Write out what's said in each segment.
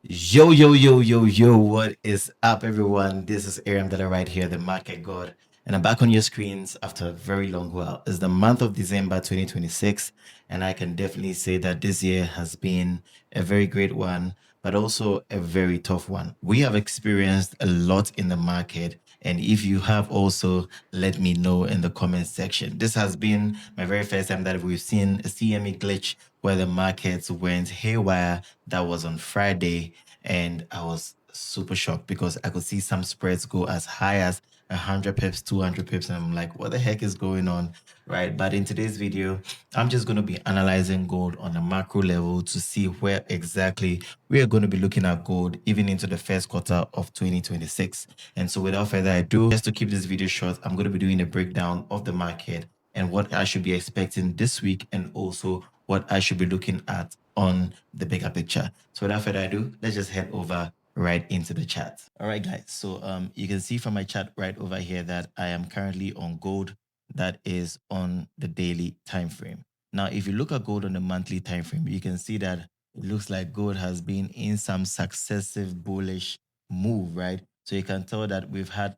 Yo, yo, yo, yo, yo, what is up, everyone? This is Aram that right here, the Market God, and I'm back on your screens after a very long while. It's the month of December 2026, and I can definitely say that this year has been a very great one, but also a very tough one. We have experienced a lot in the market, and if you have also, let me know in the comments section. This has been my very first time that we've seen a CME glitch where the markets went haywire. That was on Friday, and I was super shocked because I could see some spreads go as high as 100 pips, 200 pips, and I'm like, what the heck is going on, right? But in today's video, I'm just going to be analyzing gold on a macro level to see where exactly we are going to be looking at gold even into the first quarter of 2026. And so without further ado, just to keep this video short, I'm going to be doing a breakdown of the market and what I should be expecting this week, and also what I should be looking at on the bigger picture. So without further ado, let's just head over right into the chat. All right, guys. So you can see from my chat right over here that I am currently on gold that is on the daily time frame. Now, if you look at gold on the monthly time frame, you can see that it looks like gold has been in some successive bullish move, right? So you can tell that we've had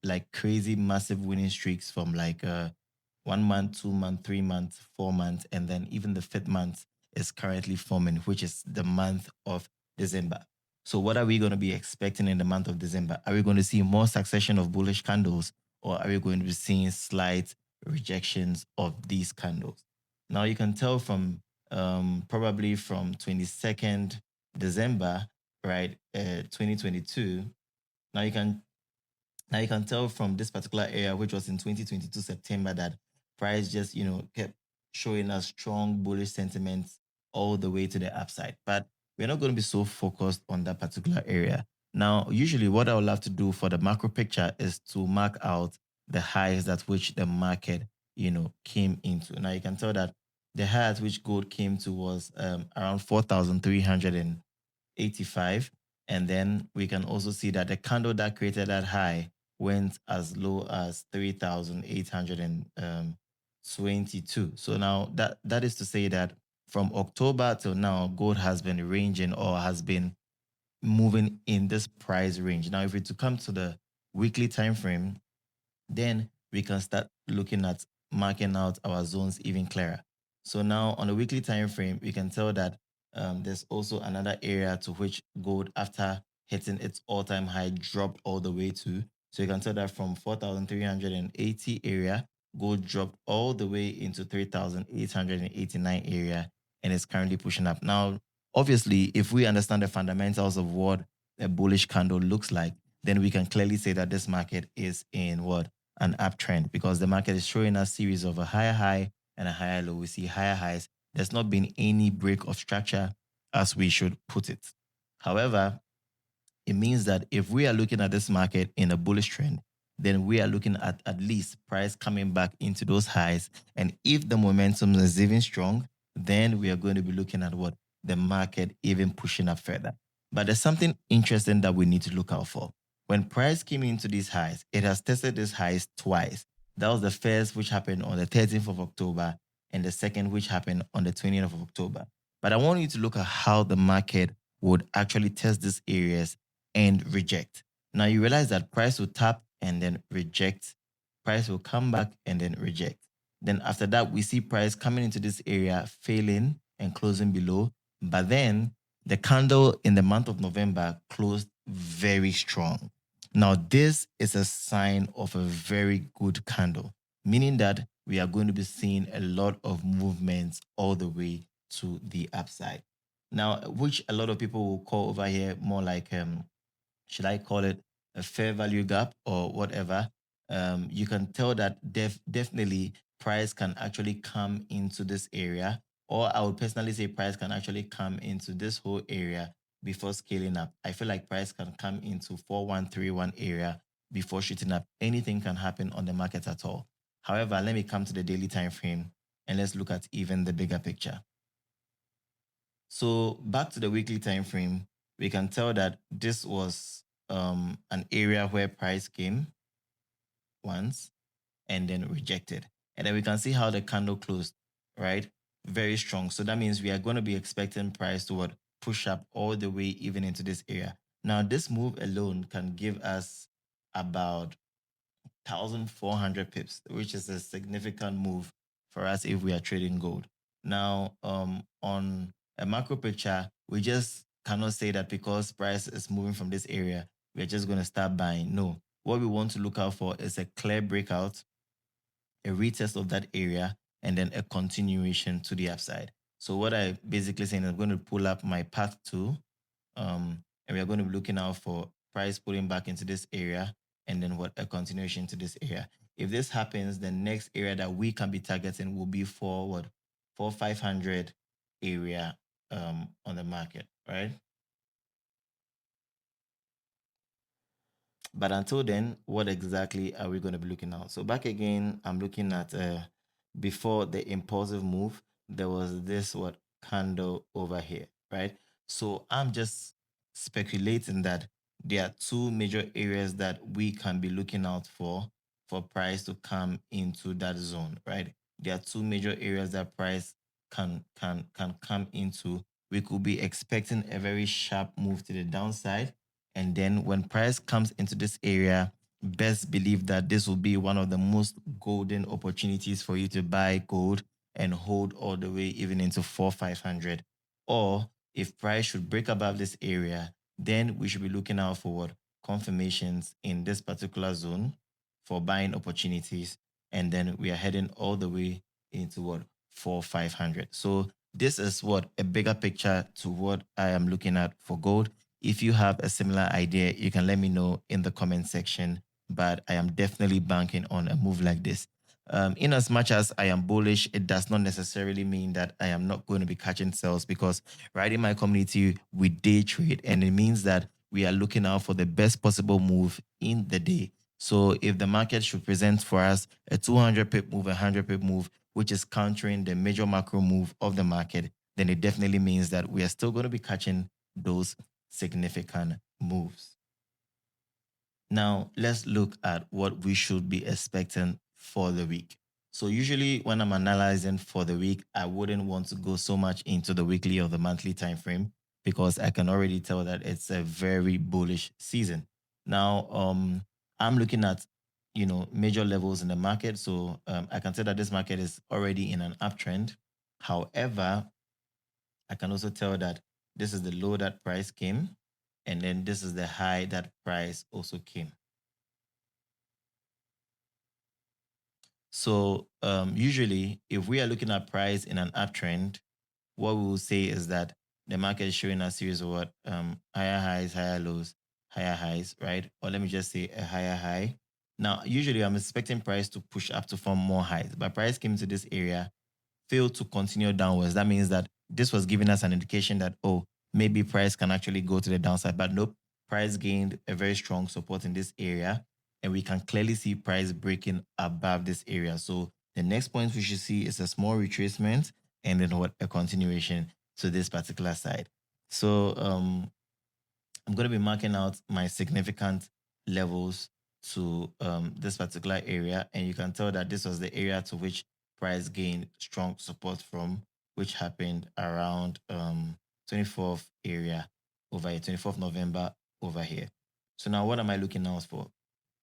like crazy massive winning streaks from like 1 month, 2 month, 3 months, 4 months, and then even the fifth month is currently forming, which is the month of December. So what are we going to be expecting in the month of December? Are we going to see more succession of bullish candles, or are we going to be seeing slight rejections of these candles? Now you can tell from probably from 22nd December, right, 2022. Now you can now you can tell from this particular area, which was in 2022 September, that price just kept showing us strong bullish sentiments all the way to the upside. But we're not going to be so focused on that particular area. Now, usually what I would love to do for the macro picture is to mark out the highs at which the market, came into. Now you can tell that the high at which gold came to was around 4,385. And then we can also see that the candle that created that high went as low as 3,822. So now that is to say that from October till now, gold has been ranging, or has been moving in this price range. Now, if we to come to the weekly time frame, then we can start looking at marking out our zones even clearer. So now on the weekly time frame, we can tell that there's also another area to which gold, after hitting its all-time high, dropped all the way to. So you can tell that from 4,380 area, gold dropped all the way into 3,889 area, and is currently pushing up. Now, obviously, if we understand the fundamentals of what a bullish candle looks like, then we can clearly say that this market is in what? An uptrend, because the market is showing us series of a higher high and a higher low. We see higher highs. There's not been any break of structure, as we should put it. However, it means that if we are looking at this market in a bullish trend, then we are looking at least price coming back into those highs. And if the momentum is even strong, then we are going to be looking at what? The market even pushing up further. But there's something interesting that we need to look out for. When price came into these highs, it has tested these highs twice. That was the first, which happened on the 13th of October, and the second, which happened on the 20th of October. But I want you to look at how the market would actually test these areas and reject. Now you realize that price will tap and then reject. Price will come back and then reject. Then after that, we see price coming into this area, failing and closing below. But then the candle in the month of November closed very strong. Now, this is a sign of a very good candle, meaning that we are going to be seeing a lot of movements all the way to the upside. Now, which a lot of people will call over here more like should I call it a fair value gap or whatever, you can tell that definitely price can actually come into this area, or I would personally say price can actually come into this whole area before scaling up. I feel like price can come into 4131 area before shooting up. Anything can happen on the market at all. However, let me come to the daily time frame and let's look at even the bigger picture. So back to the weekly time frame, we can tell that this was an area where price came once and then rejected. And then we can see how the candle closed, right? Very strong. So that means we are going to be expecting price to what? push up all the way even into this area. Now, this move alone can give us about 1,400 pips, which is a significant move for us if we are trading gold. Now, on a macro picture, we just cannot say that because price is moving from this area, we're just going to start buying. No, what we want to look out for is a clear breakout, a retest of that area, and then a continuation to the upside. So what I basically saying, I'm going to pull up my path to, and we are going to be looking out for price pulling back into this area, and then what a continuation to this area. If this happens, the next area that we can be targeting will be for what, for 500 area on the market, right? But until then, what exactly are we going to be looking at? So back again, I'm looking at before the impulsive move, there was this what candle over here, right? So I'm just speculating that there are two major areas that we can be looking out for price to come into that zone, right? There are two major areas that price can come into. We could be expecting a very sharp move to the downside, and then when price comes into this area, best believe that this will be one of the most golden opportunities for you to buy gold and hold all the way even into 4,500. Or if price should break above this area, then we should be looking out for what confirmations in this particular zone for buying opportunities. And then we are heading all the way into what 4,500. So this is what a bigger picture to what I am looking at for gold. If you have a similar idea, you can let me know in the comment section. But I am definitely banking on a move like this. In as much as I am bullish, it does not necessarily mean that I am not going to be catching sales, because right in my community, we day trade, and it means that we are looking out for the best possible move in the day. So if the market should present for us a 200 pip move, a 100 pip move, which is countering the major macro move of the market, then it definitely means that we are still going to be catching those significant moves. Now, let's look at what we should be expecting for the week. So, usually, when I'm analyzing for the week, I wouldn't want to go so much into the weekly or the monthly time frame, because I can already tell that it's a very bullish season. Now, I'm looking at major levels in the market, so I can tell that this market is already in an uptrend. However, I can also tell that this is the low that price came, and then this is the high that price also came. So usually, if we are looking at price in an uptrend, what we will say is that the market is showing a series of what higher highs, higher lows, higher highs, right? Or let me just say a higher high. Now, usually, I'm expecting price to push up to form more highs, but price came to this area, failed to continue downwards. That means that this was giving us an indication that, oh, maybe price can actually go to the downside. But nope, price gained a very strong support in this area. And we can clearly see price breaking above this area. So the next point we should see is a small retracement, and then what, a continuation to this particular side. So I'm going to be marking out my significant levels to this particular area. And you can tell that this was the area to which price gained strong support from, which happened around 24th area over here, 24th November over here. So now what am I looking out for?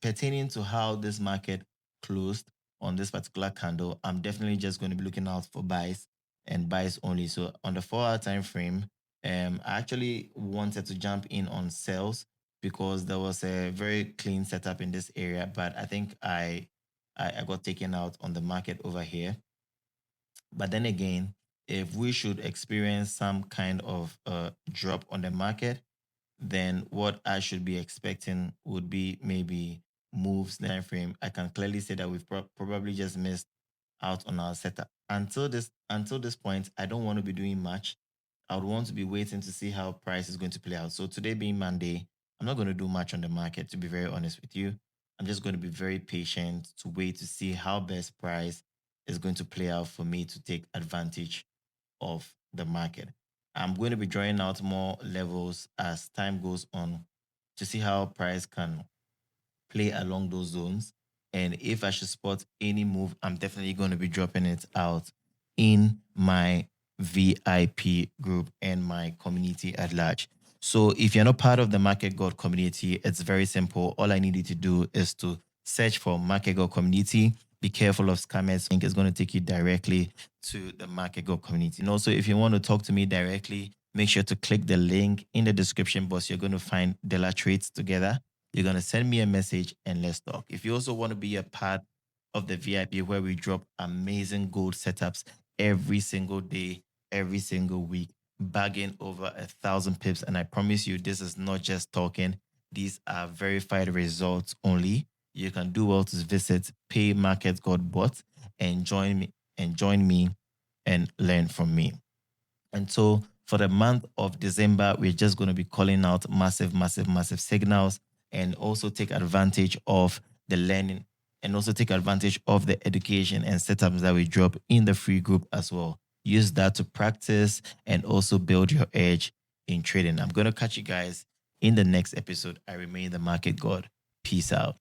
Pertaining to how this market closed on this particular candle, I'm definitely just going to be looking out for buys and buys only. So on the 4 hour time frame, I actually wanted to jump in on sales because there was a very clean setup in this area, but I think I got taken out on the market over here. But then again, if we should experience some kind of drop on the market, then what I should be expecting would be maybe moves time frame. I can clearly say that we've probably just missed out on our setup. Until this point, I don't want to be doing much. I would want to be waiting to see how price is going to play out. So today being Monday, I'm not going to do much on the market, to be very honest with you. I'm just going to be very patient to wait to see how best price is going to play out for me to take advantage of the market. I'm going to be drawing out more levels as time goes on to see how price can play along those zones. And if I should spot any move, I'm definitely going to be dropping it out in my VIP group and my community at large. So if you're not part of the Market God community, it's very simple. All I need you to do is to search for Market God community. Be careful of scammers. Link is going to take you directly to the Market God community. And also, if you want to talk to me directly, make sure to click the link in the description box. You're going to find Della Trades together. You're going to send me a message and let's talk. If you also want to be a part of the VIP where we drop amazing gold setups every single day, every single week, bagging over 1,000 pips. And I promise you, this is not just talking. These are verified results only. You can do well to visit Pay Market God Bot and join me and learn from me. And so for the month of December, we're just going to be calling out massive, massive, massive signals and also take advantage of the learning and also take advantage of the education and setups that we drop in the free group as well. Use that to practice and also build your edge in trading. I'm going to catch you guys in the next episode. I remain the Market God. Peace out.